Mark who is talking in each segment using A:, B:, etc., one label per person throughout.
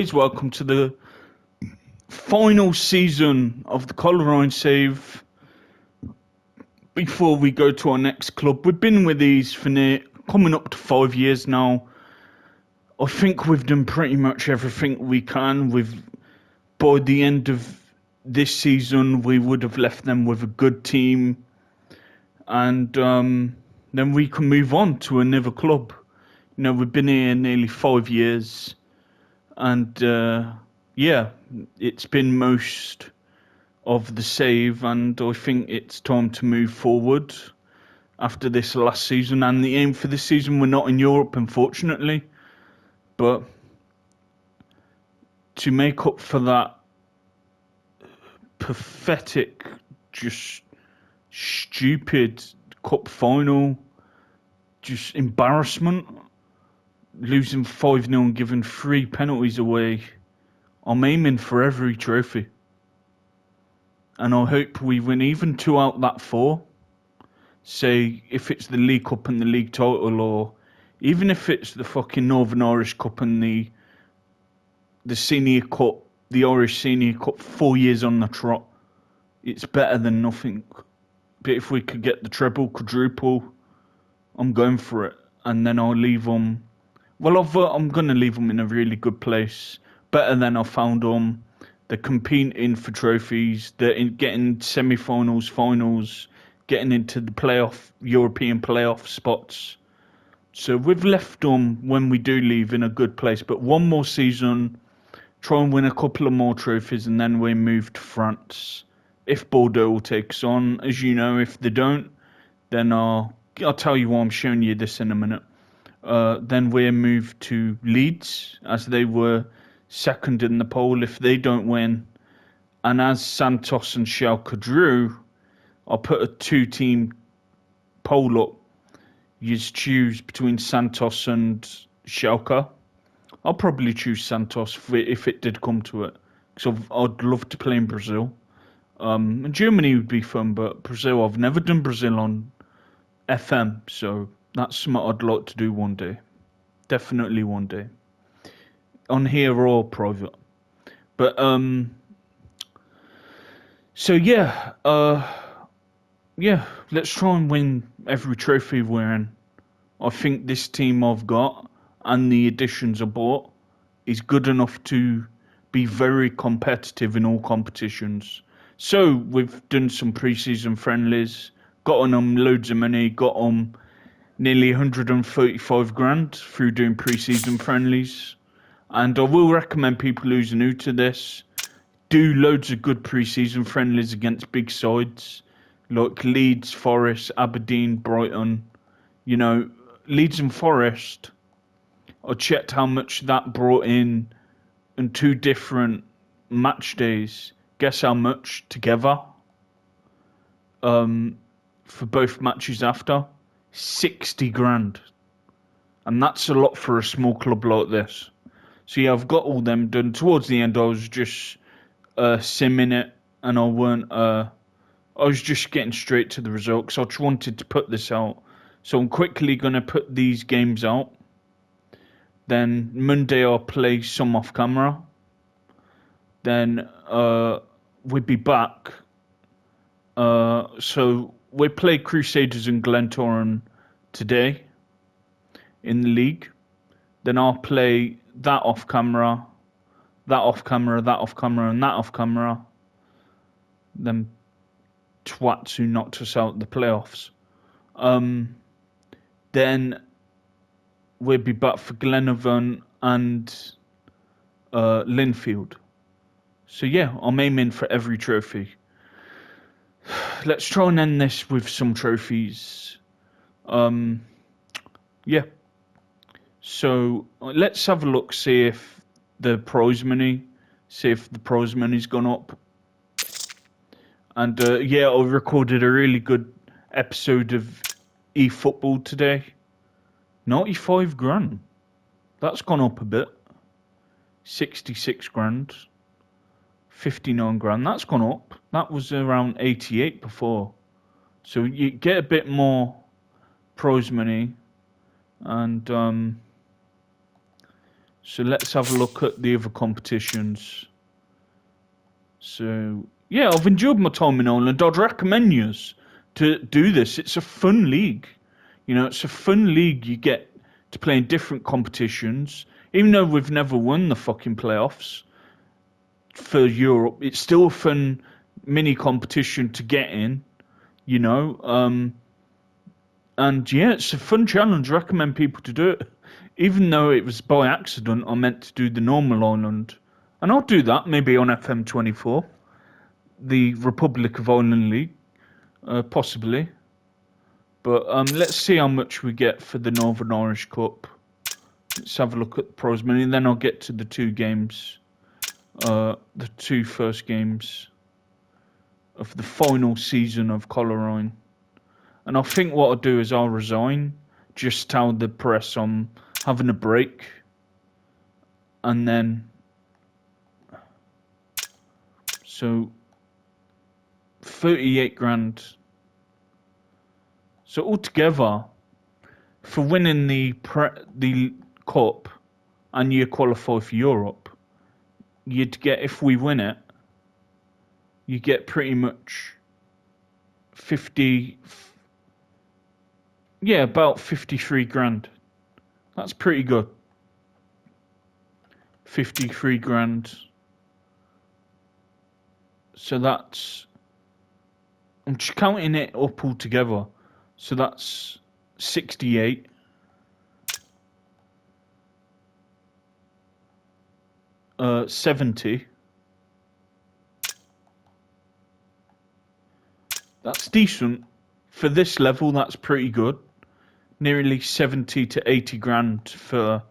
A: boys, welcome to the final season of the coleraine save. Before we go to our next club, we've been with these for coming up to 5 years now. I think we've done pretty much everything we can. By the end of this season, we would have left them with a good team, and then we can move on to another club. You know, we've been here nearly 5 years, and it's been most of the save, and I think it's time to move forward after this last season. And the aim for this season, we're not in Europe, unfortunately, but to make up for that pathetic, just stupid cup final, just embarrassment, losing 5-0 and giving 3 penalties away, I'm aiming for every trophy. And I hope we win even 2 out that 4. Say, if it's the League Cup and the league title, or even if it's the fucking Northern Irish Cup and the Senior Cup, the Irish Senior Cup, 4 years on the trot, it's better than nothing. But if we could get the treble, quadruple, I'm going for it. And then I'll leave them. Well, I'm going to leave them in a really good place. Better than I found them. They're competing for trophies. They're getting semi-finals, finals, getting into the European playoff spots. So we've left them, when we do leave, in a good place. But one more season, try and win a couple of more trophies, and then we move to France. If Bordeaux will take us on, as you know, if they don't, then I'll tell you why. I'm showing you this in a minute. Then we move to Leeds, as they were second in the poll. If they don't win, and as Santos and Schalke drew, I'll put a 2-team poll up. You choose between Santos and Schalke. I'll probably choose Santos if it did come to it, because I'd love to play in Brazil. And Germany would be fun, but Brazil, I've never done Brazil on FM, so that's something I'd like to do one day. Definitely one day. On here or private. But, so yeah, let's try and win every trophy we're in. I think this team I've got and the additions I bought is good enough to be very competitive in all competitions. So we've done some pre-season friendlies, got on them loads of money, got on nearly 135 grand through doing pre-season friendlies. And I will recommend people who's new to this, do loads of good pre-season friendlies against big sides like Leeds, Forest, Aberdeen, Brighton. You know, Leeds and Forest, I checked how much that brought in 2 different match days. Guess how much together? For both matches after? 60 grand. And that's a lot for a small club like this. So yeah, I've got all them done. Towards the end, I was just simming it, and I was just getting straight to the result, because I just wanted to put this out. So I'm quickly going to put these games out. Then Monday I'll play some off camera. Then we'll be back. So we play Crusaders and Glentoran today in the league. Then I'll play that off camera, that off camera, that off camera, and that off camera. Them twats who knocked us out of the playoffs. Then we'll be back for Glenavon and Linfield. So yeah, I'm aiming for every trophy. Let's try and end this with some trophies. Yeah. So let's have a look, see if the prize money's gone up. And yeah, I recorded a really good episode of eFootball today. 95 grand. That's gone up a bit. 66 grand. 59 grand. That's gone up. That was around 88 before. So you get a bit more prize money. And So let's have a look at the other competitions. So, yeah, I've enjoyed my time in Ireland. I'd recommend you to do this. It's a fun league. You know, it's a fun league. You get to play in different competitions. Even though we've never won the fucking playoffs for Europe, it's still a fun mini competition to get in, you know. And yeah, it's a fun challenge. I recommend people to do it. Even though it was by accident, I meant to do the normal Ireland. And I'll do that maybe on FM24, the Republic of Ireland League, possibly. But let's see how much we get for the Northern Irish Cup. Let's have a look at the prize money, and then I'll get to the two games, the two first games of the final season of Coleraine. And I think what I'll do is I'll resign, just tell the press I'm having a break, and then so 38 grand. So altogether, for winning the cup and you qualify for Europe, you'd get, if we win it, you get pretty much 50. Yeah, about 53 grand. That's pretty good. 53 grand. So that's, I'm just counting it up all together. So that's 68. Uh, 70. That's decent. For this level, that's pretty good. Nearly 70 to 80 grand for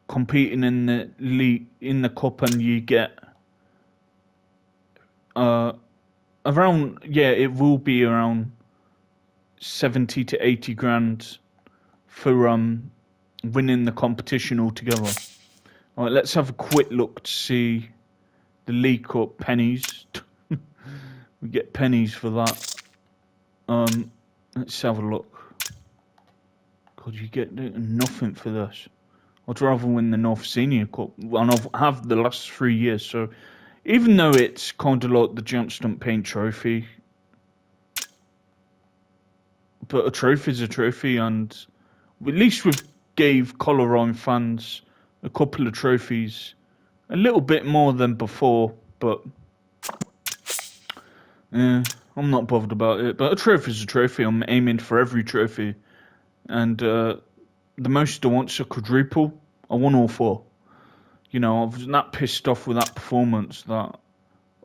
A: competing in the league, in the cup, and you get around, yeah, it will be around 70 to 80 grand for winning the competition altogether. All right, let's have a quick look to see the League Cup pennies. We get pennies for that. Let's have a look. God, you get nothing for this. I'd rather win the North Senior Cup, and I have the last 3 years. So, even though it's kind of like the Giant Stump Paint Trophy, but a trophy's a trophy, and at least we gave Coleraine fans a couple of trophies, a little bit more than before, but yeah, I'm not bothered about it. But a trophy's a trophy. I'm aiming for every trophy, and the most I want's a quadruple. I won all 4. You know, I was that pissed off with that performance that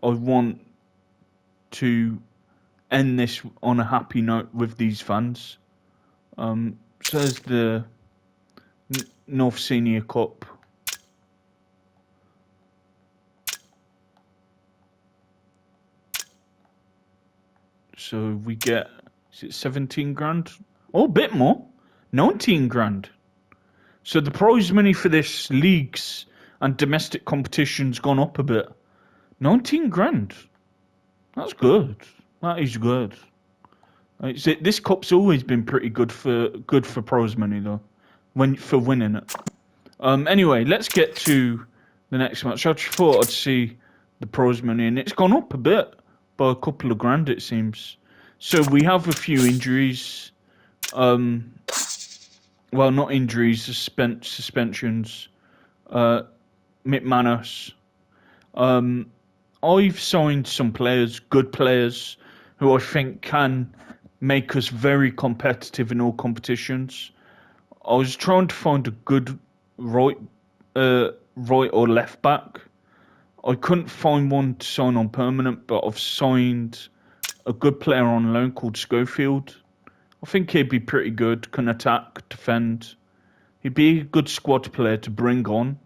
A: I want to end this on a happy note with these fans. So there's the North Senior Cup. So we get, is it 17 grand? Oh, a bit more. 19 grand. So the prize money for this leagues and domestic competition's gone up a bit. 19 grand. That's good. That is good. This cup's always been pretty good for prize money though, for winning it. Anyway, let's get to the next match. I just thought I'd see the prize money, and it's gone up a bit by a couple of grand, it seems. So we have a few injuries. Well, not injuries, suspensions. McManus. I've signed some players, good players, who I think can make us very competitive in all competitions. I was trying to find a good right or left back. I couldn't find one to sign on permanent, but I've signed a good player on loan called Schofield. I think he'd be pretty good, can attack, defend. He'd be a good squad player to bring on.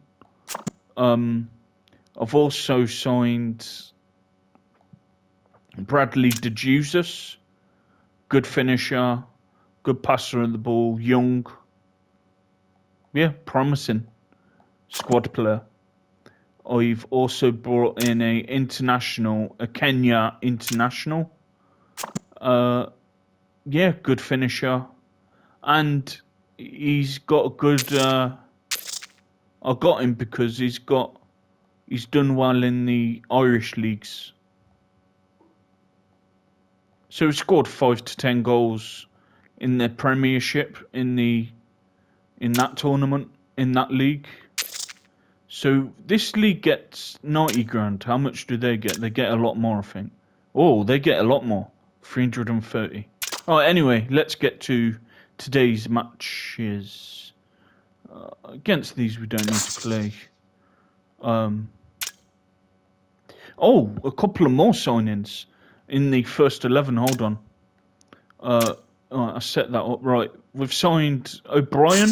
A: I've also signed Bradley DeJesus, good finisher, good passer of the ball, young. Yeah, promising squad player. I've also brought in a Kenya international. Yeah, good finisher, and he's got a good I got him because he's done well in the Irish leagues. So he scored 5 to 10 goals in the Premiership in that tournament, in that league. So this league gets 90 grand. How much do they get? They get a lot more, I think. Oh, they get a lot more. 330. Alright, anyway, let's get to today's matches. Against these we don't need to play. Oh, a couple of more signings in the first 11. Hold on. I set that up right. We've signed O'Brien,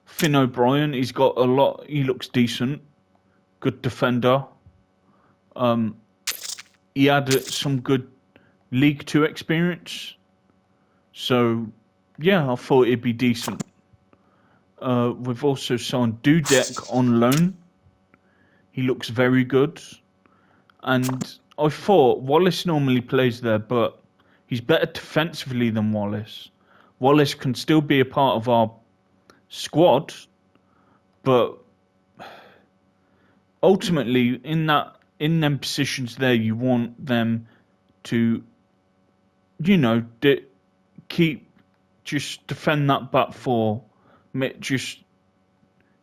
A: Finn O'Brien. He's got a lot. He looks decent. Good defender. He had some good League Two experience. So, yeah, I thought it'd be decent. We've also signed Dudek on loan. He looks very good. And I thought Wallace normally plays there, but he's better defensively than Wallace. Wallace can still be a part of our squad, but ultimately in them positions there, you want them to, just defend that back four, just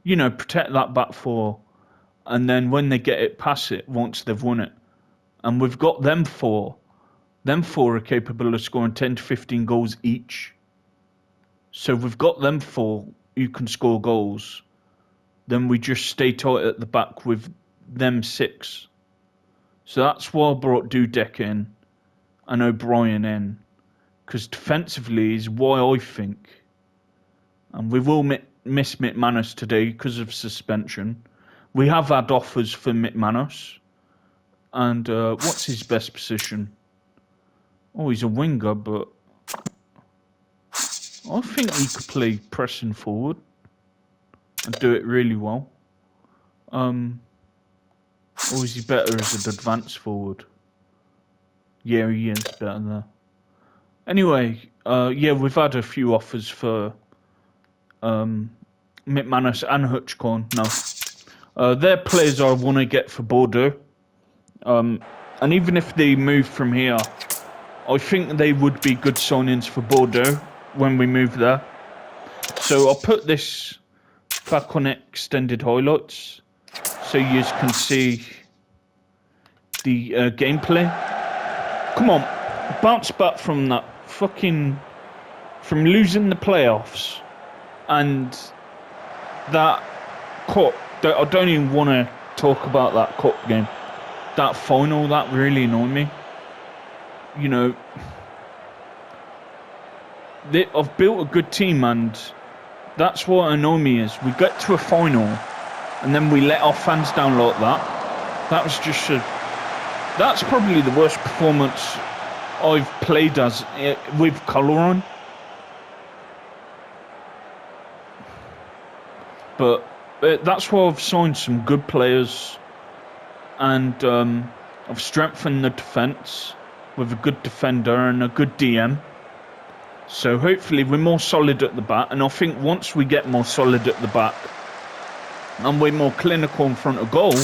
A: protect that back four, and then when they get it, pass it once they've won it. And we've got them four. Them four are capable of scoring 10 to 15 goals each. So we've got them four who can score goals. Then we just stay tight at the back with them 6. So that's why I brought Dudek in and O'Brien in. Because defensively is why I think. And we will miss McManus today because of suspension. We have had offers for McManus. And what's his best position? Oh, he's a winger, but I think he could play pressing forward and do it really well. Or is he better as an advanced forward? Yeah, he is better there. Anyway, we've had a few offers for McManus and Hutchcorn. No. They're players I want to get for Bordeaux. And even if they move from here, I think they would be good signings for Bordeaux when we move there. So I'll put this back on extended highlights so you can see the gameplay. Come on, bounce back from that from losing the playoffs and that cup. I don't even want to talk about that cup game. That final, that really annoyed me. I've built a good team, and that's what annoyed me is we get to a final and then we let our fans down like that. That was just that's probably the worst performance I've played as with coleraine. But that's why I've signed some good players, and I've strengthened the defence with a good defender and a good DM. So hopefully we're more solid at the back, and I think once we get more solid at the back and we're more clinical in front of goal,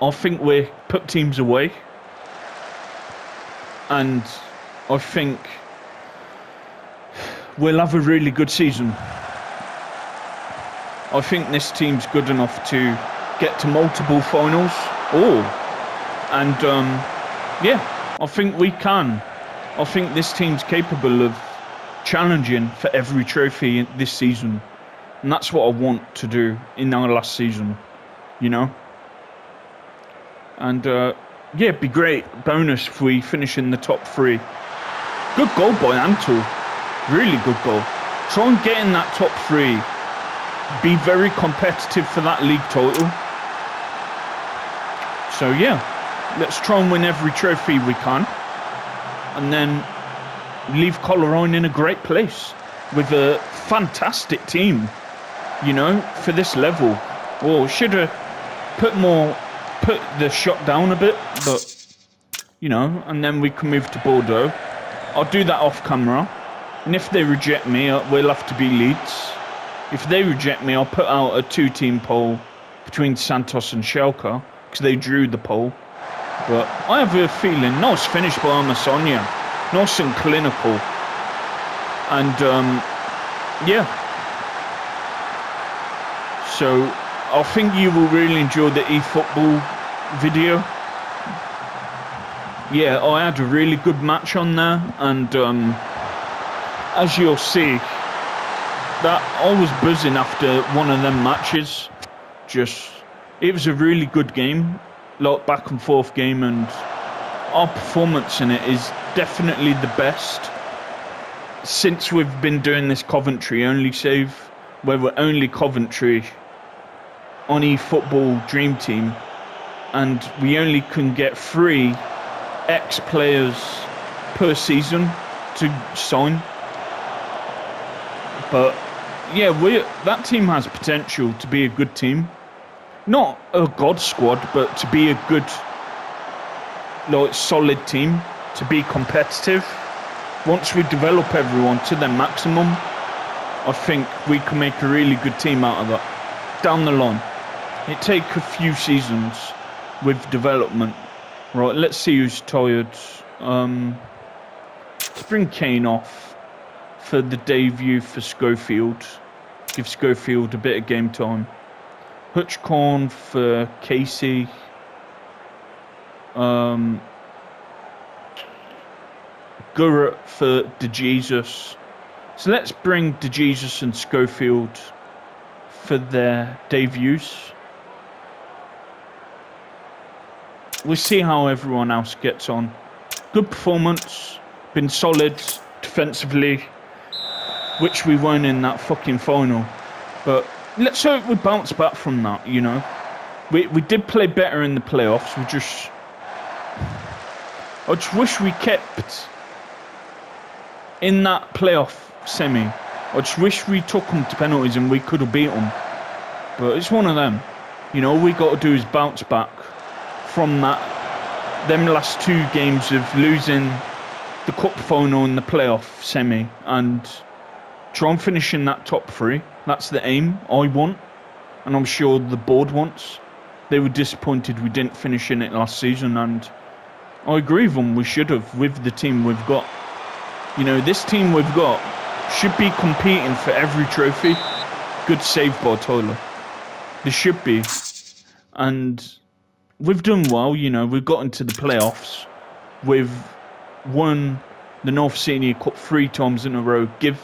A: I think we put teams away, and I think we'll have a really good season. I think this team's good enough to get to multiple finals. I think we can. I think this team's capable of challenging for every trophy this season. And that's what I want to do in our last season, And, it'd be great bonus if we finish in the top 3. Good goal by Antal. Really good goal. Try and get in that top 3. Be very competitive for that league title. So, let's try and win every trophy we can. And then leave coleraine in a great place with a fantastic team, for this level. Should have put the shot down a bit, but, and then we can move to Bordeaux. I'll do that off camera. And if they reject me, we'll have to be Leeds. If they reject me, I'll put out a 2-team poll between Santos and Schalke, because they drew the poll. But I have a feeling, nice finish by Amasonia, nice and clinical. And, yeah. So, I think you will really enjoy the eFootball video. Yeah, I had a really good match on there, and as you'll see, that I was buzzing after one of them matches. It was a really good game, like back and forth game, and our performance in it is definitely the best since we've been doing this Coventry only save, where we're only Coventry on eFootball Dream Team, and we only can get 3 ex-players per season to sign. But yeah, that team has potential to be a good team. Not a god squad, but to be a good, like, solid team, to be competitive. Once we develop everyone to their maximum, I think we can make a really good team out of that down the line. It takes a few seasons with development. Right, let's see who's tired. Let's bring Kane off for the debut for Schofield. Give Schofield a bit of game time. Hutchcorn for Casey. Gurrit for De Jesus. So let's De Jesus and Schofield for their debuts. We'll see how everyone else gets on. Good performance, been solid defensively, which we weren't in that fucking final. But let's hope we bounce back from that, you know. We did play better in the playoffs. I just wish we kept in that playoff semi. I just wish we took them to penalties and we could have beat them. But it's one of them. You know, all we got to do is bounce back from them last 2 games of losing the cup final and the playoff semi, and try and finish in that top 3. That's the aim I want, and I'm sure the board wants. They were disappointed we didn't finish in it last season, and I agree with them. We should have, with the team we've got. You know, this team we've got should be competing for every trophy. Good save by Tyler. They should be. And we've done well, you know. We've got into the playoffs. We've won the North Senior Cup 3 times in a row. Give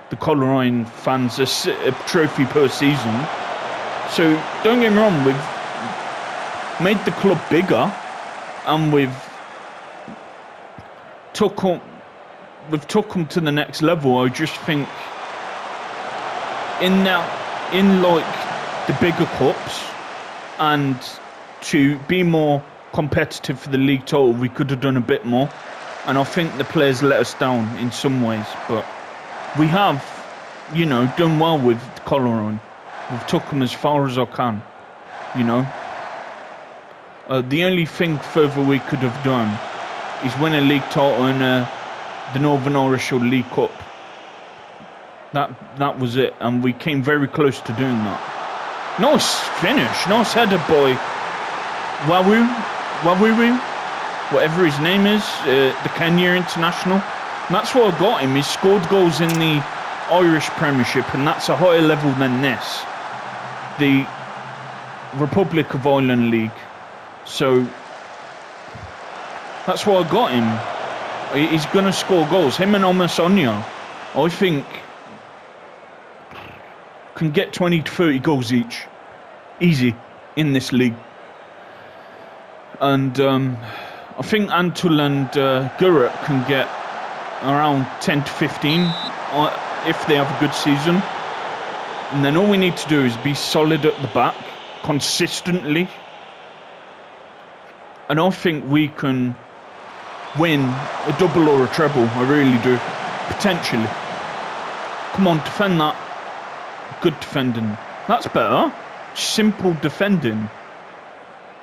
A: the coleraine fans a trophy per season. So, don't get me wrong, we've made the club bigger, and we've took them to the next level. I just think in like the bigger cups, and to be more competitive for the league title, we could have done a bit more. And I think the players let us down in some ways, but we have, you know, done well with coleraine. We've took them as far as I can, you know. The only thing further we could have done is win a league title in the Northern Irish League Cup. That was it, and we came very close to doing that. Nice finish, nice header by Wawuru, whatever his name is, the Kenya international. And that's what I got him. He scored goals in the Irish Premiership, and that's a higher level than this, the Republic of Ireland League. So that's why I got him. He's going to score goals. Him and Amasonia, I think, can get 20 to 30 goals each. Easy in this league. And I think Antul and Gurrit can get around 10 to 15 if they have a good season. And then all we need to do is be solid at the back, consistently. And I think we can win a double or a treble. I really do. Potentially. Come on, defend that. Good defending. That's better. Simple defending.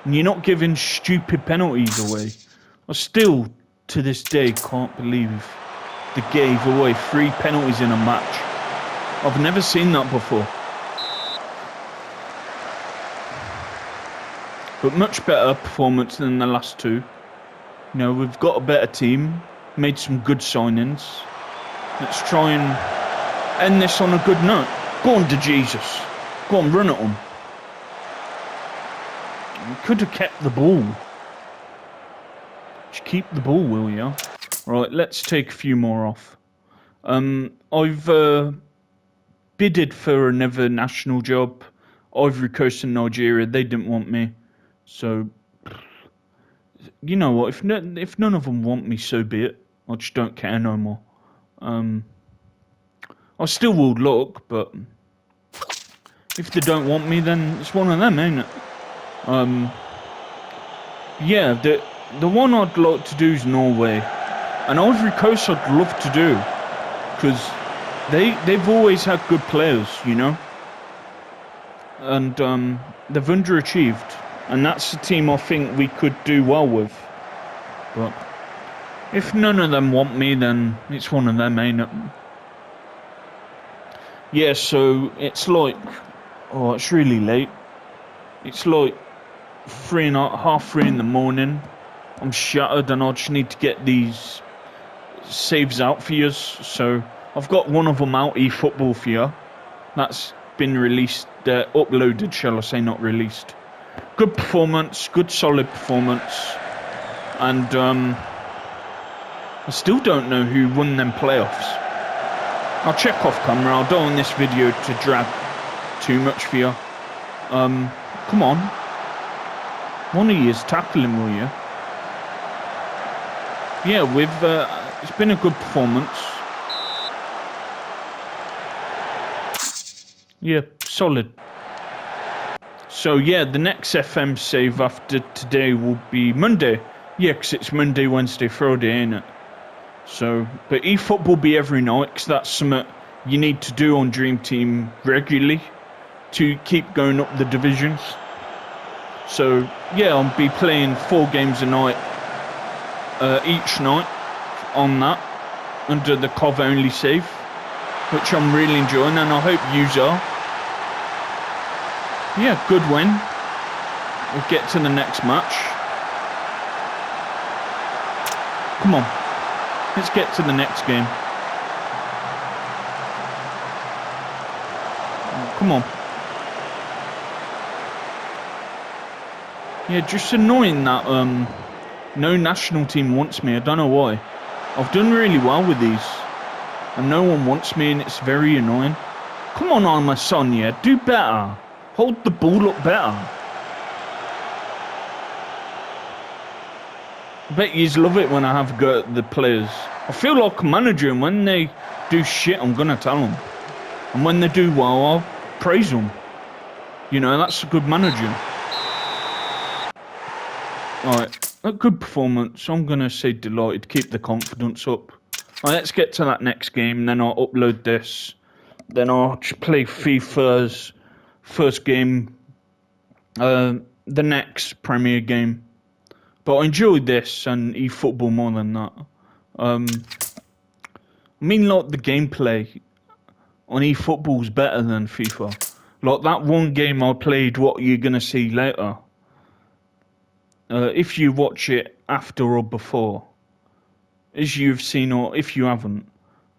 A: And you're not giving stupid penalties away. I still, to this day, can't believe they gave away 3 penalties in a match. I've never seen that before. but much better performance than the last two. You know, we've got a better team, made some good signings. Let's try and end this on a good note. Go on, De Jesus. Go on, run at them. We could have kept the ball. Just keep the ball, will you? Right, let's take a few more off. I've bidded for another national job. Ivory Coast and Nigeria, they didn't want me. So, you know what, if none of them want me, so be it. I just don't care no more. I still will look, but if they don't want me, then it's one of them, ain't it? Yeah, the one I'd like to do is Norway. And Ivory Coast I'd love to do, because they've always had good players, you know? And they've underachieved. And that's a team I think we could do well with. But if none of them want me, then it's one of them, ain't it? Yeah, so it's like... Oh, it's really late. It's like half 3 in the morning. I'm shattered and I just need to get these saves out for you. So I've got one of them out, eFootball for you. That's been released, uploaded, shall I say, not released. Good performance, good solid performance. And I still don't know who won them playoffs. I'll check off camera. I don't want this video to drag too much for you. Come on. One of yous tackle him, will you? Yeah, it's been a good performance. Yeah, solid. So yeah, the next FM save after today will be Monday. Yeah, 'cause it's Monday, Wednesday, Friday, ain't it? So, but eFootball will be every night, 'cause that's something you need to do on Dream Team regularly to keep going up the divisions. So yeah, I'll be playing 4 games a night, each night on that, under the COV only save, which I'm really enjoying, and I hope yous are. Yeah, good win. We'll get to the next match. Come on, let's get to the next game. Come on. Yeah, just annoying that no national team wants me. I don't know why. I've done really well with these, and no one wants me, and it's very annoying. Come on, Alma Sonia, do better. Hold the ball up better. I bet yous love it when I have a go at the players. I feel like a manager, and when they do shit, I'm gonna tell them. And when they do well, I'll praise them. You know, that's a good manager. Alright, a good performance. I'm going to say delighted. Keep the confidence up. Alright, let's get to that next game. Then I'll upload this. Then I'll play FIFA's first game. The next Premier game. But I enjoyed this and eFootball more than that. I mean, like, the gameplay on eFootball is better than FIFA. Like, that one game I played, what you're going to see later. If you watch it after or before, as you've seen, or if you haven't,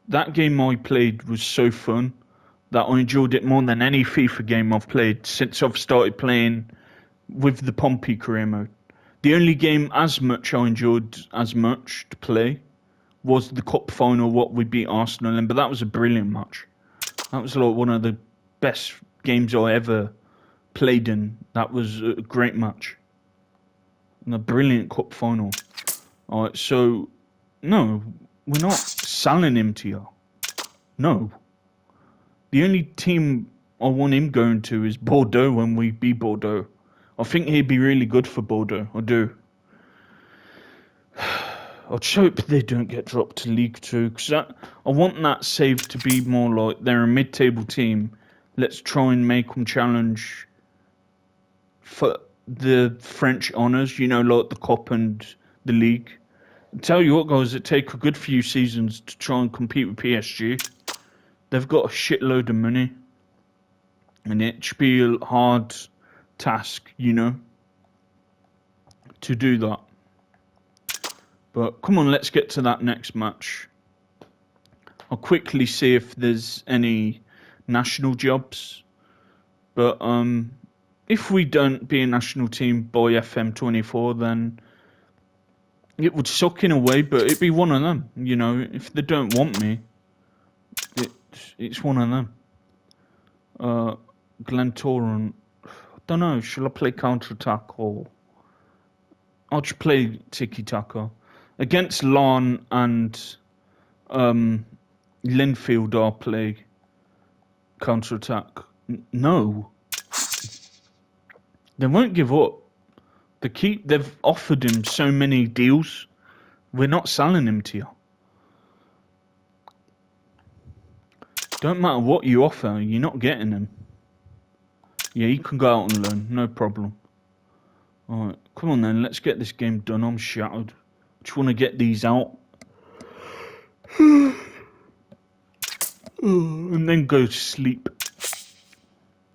A: that game I played was so fun that I enjoyed it more than any FIFA game I've played since I've started playing with the Pompey career mode. The only game as much I enjoyed as much to play was the cup final, what we beat Arsenal in, but that was a brilliant match. That was like one of the best games I ever played in. That was a great match. And a brilliant cup final. Alright, so no, we're not selling him to you. No. The only team I want him going to is Bordeaux when we beat Bordeaux. I think he'd be really good for Bordeaux. I do. I just hope they don't get dropped to League 2, because I want that save to be more like they're a mid-table team. Let's try and make them challenge for the French honours, you know, like the Cup and the League. I tell you what, guys, it take a good few seasons to try and compete with PSG. They've got a shitload of money, and it should be a hard task, you know. to do that. But come on, let's get to that next match. I'll quickly see if there's any national jobs. But if we don't be a national team by FM24, then it would suck in a way, but it'd be one of them. You know, if they don't want me, it's one of them. Glentoran. I don't know, shall I play counter-attack or... I'll just play tiki-taka. Against Larne and Linfield, I'll play counter-attack. No. They won't give up. They've offered him so many deals. We're not selling him to you. Don't matter what you offer, you're not getting him. Yeah, you can go out and learn, no problem. Alright, come on then, let's get this game done. I'm shattered. Just want to get these out. And then go to sleep.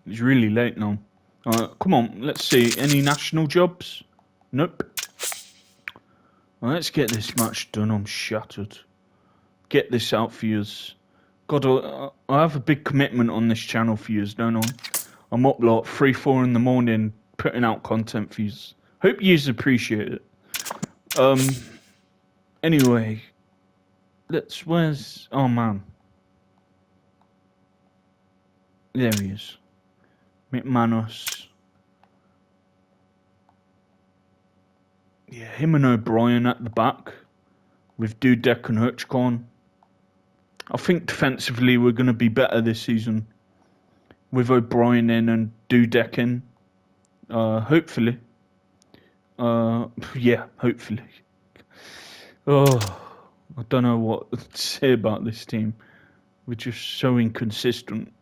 A: It's really late now. Alright, come on, let's see. Any national jobs? Nope. Well, let's get this match done. I'm shattered. Get this out for yous. God, I have a big commitment on this channel for yous, don't I? I'm up like 3-4 in the morning putting out content for yous. Hope yous appreciate it. Anyway, where's... Oh, man. There he is. McManus. Yeah, him and O'Brien at the back with Dudek and Hutchcorn. I think defensively we're going to be better this season with O'Brien in and Dudek in. Hopefully. Yeah, hopefully. Oh, I don't know what to say about this team. We're just so inconsistent.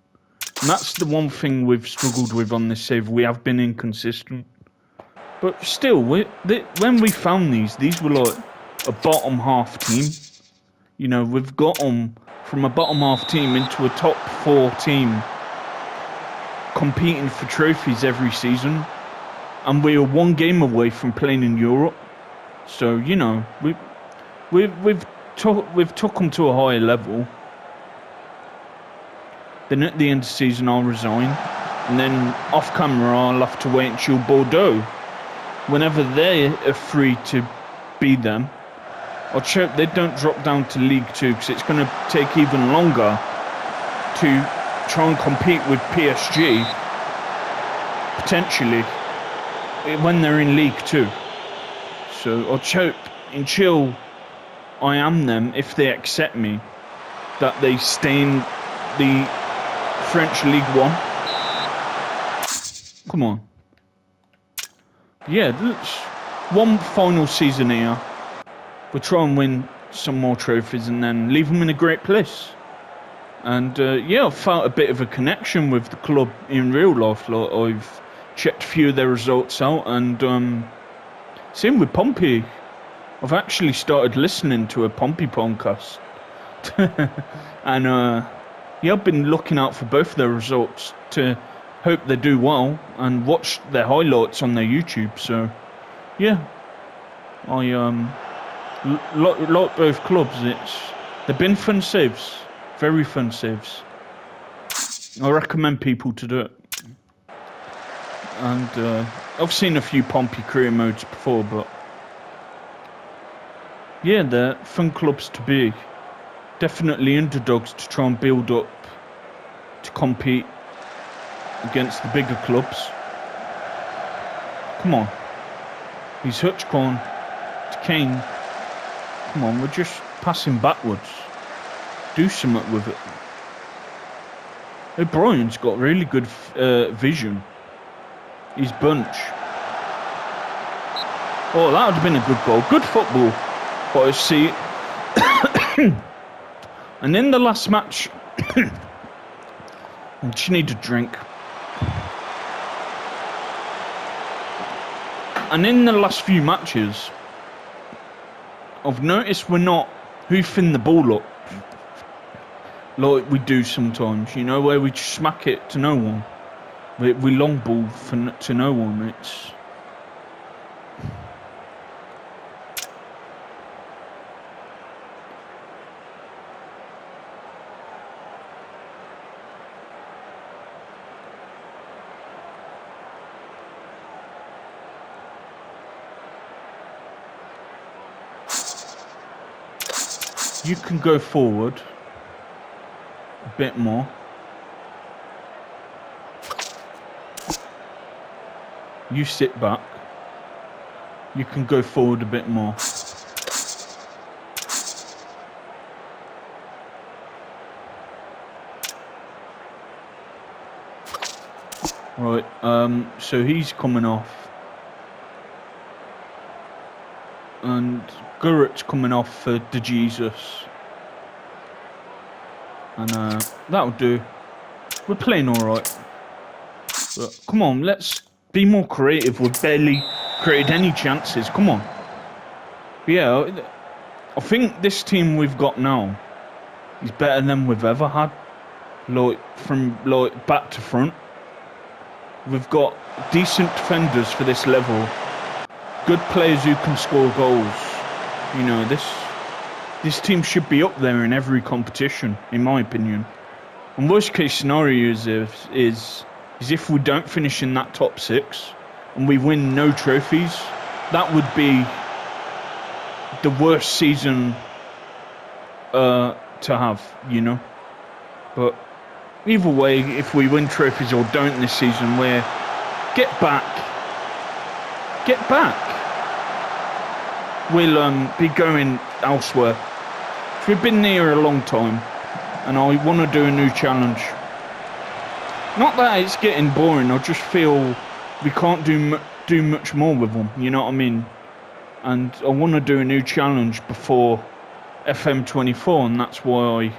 A: And that's the one thing we've struggled with on this save. We have been inconsistent. But still, when we found these were like a bottom half team. You know, we've got them from a bottom half team into a top 4 team competing for trophies every season. And we are one game away from playing in Europe. So, you know, we've took them to a higher level. Then at the end of the season, I'll resign. And then off camera, I'll have to wait until Bordeaux. Whenever they are free to be them, I'll hope they don't drop down to League 2 because it's going to take even longer to try and compete with PSG, potentially, when they're in League 2. So I'll hope until I am them, if they accept me, that they stay in the French League 1. Come on. Yeah, one final season here. We'll try and win some more trophies and then leave them in a great place. And yeah, I've felt a bit of a connection with the club in real life. Like, I've checked a few of their results out, and same with Pompey. I've actually started listening to a Pompey podcast. And yeah, I've been looking out for both their results to hope they do well and watch their highlights on their YouTube. So yeah, I like both clubs. They've been fun saves, very fun saves. I recommend people to do it. And I've seen a few Pompey career modes before, but yeah, they're fun clubs to be. Definitely underdogs to try and build up to compete against the bigger clubs. Come on. He's Hutchcorn to Kane. Come on, we're just passing backwards. Do something with it. O'Brien's got really good vision. His bunch. Oh, that would have been a good goal. Good football. But I see. And in the last match, I just need a drink. And in the last few matches, I've noticed we're not hoofing the ball up like we do sometimes, you know, where we just smack it to no one. We long ball to no one. You can go forward a bit more. You sit back. You can go forward a bit more. Right, so he's coming off. And Gurrett's coming off for De Jesus. And that'll do. We're playing alright. But come on, let's be more creative. We've barely created any chances. Come on. But yeah, I think this team we've got now is better than we've ever had. Like, from like back to front. We've got decent defenders for this level. Good players who can score goals. You know, this team should be up there in every competition, in my opinion. And worst case scenario is if we don't finish in that top 6 and we win no trophies, that would be the worst season to have, you know. But either way, if we win trophies or don't this season, we're get back. We'll be going elsewhere. We've been here a long time, and I want to do a new challenge. Not that it's getting boring. I just feel we can't do much more with them. You know what I mean? And I want to do a new challenge before FM24, and that's why I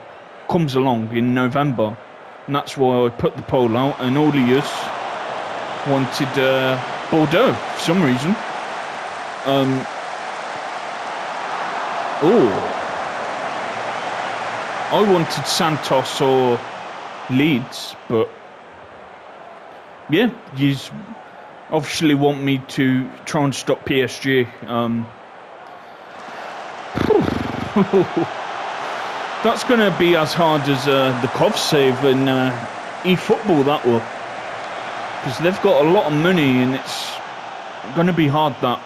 A: comes along in November, and that's why I put the poll out. And all of yous wanted Bordeaux for some reason. I wanted Santos or Leeds, but yeah, you obviously want me to try and stop PSG. That's going to be as hard as the Cov save in eFootball, that will. Because they've got a lot of money and it's going to be hard, that.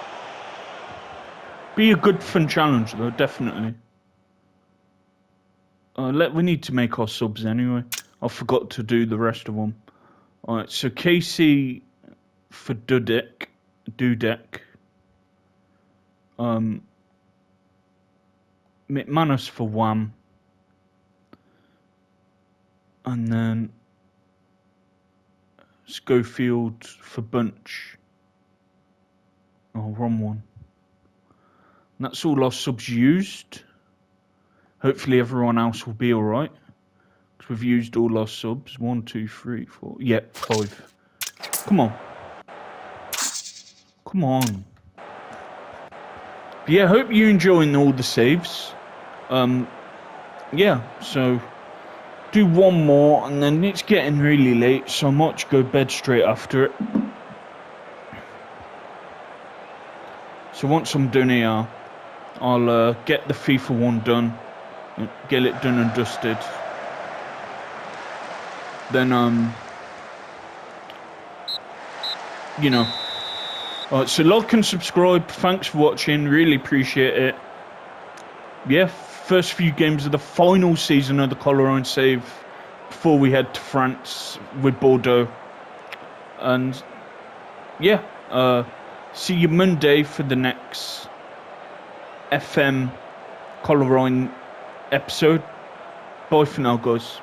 A: Be a good fun challenge though, definitely. We need to make our subs anyway. I forgot to do the rest of them. Alright, so Casey for Dudek. McManus for Wham. And then Schofield for Bunch. Oh, wrong one. And that's all our subs used. Hopefully everyone else will be alright. Because we've used all our subs. 1, 2, 3, 4. Yep, 5. Come on. Come on. But yeah, hope you're enjoying all the saves. Yeah, so do one more and then it's getting really late, so I might just go to bed straight after it. So once I'm done here, I'll get the FIFA one done, get it done and dusted. Then you know. Alright, so like and subscribe. Thanks for watching. Really appreciate it. Yeah, first few games of the final season of the Coleraine save before we head to France with Bordeaux. And yeah, see you Monday for the next FM Coleraine episode. Bye for now, guys.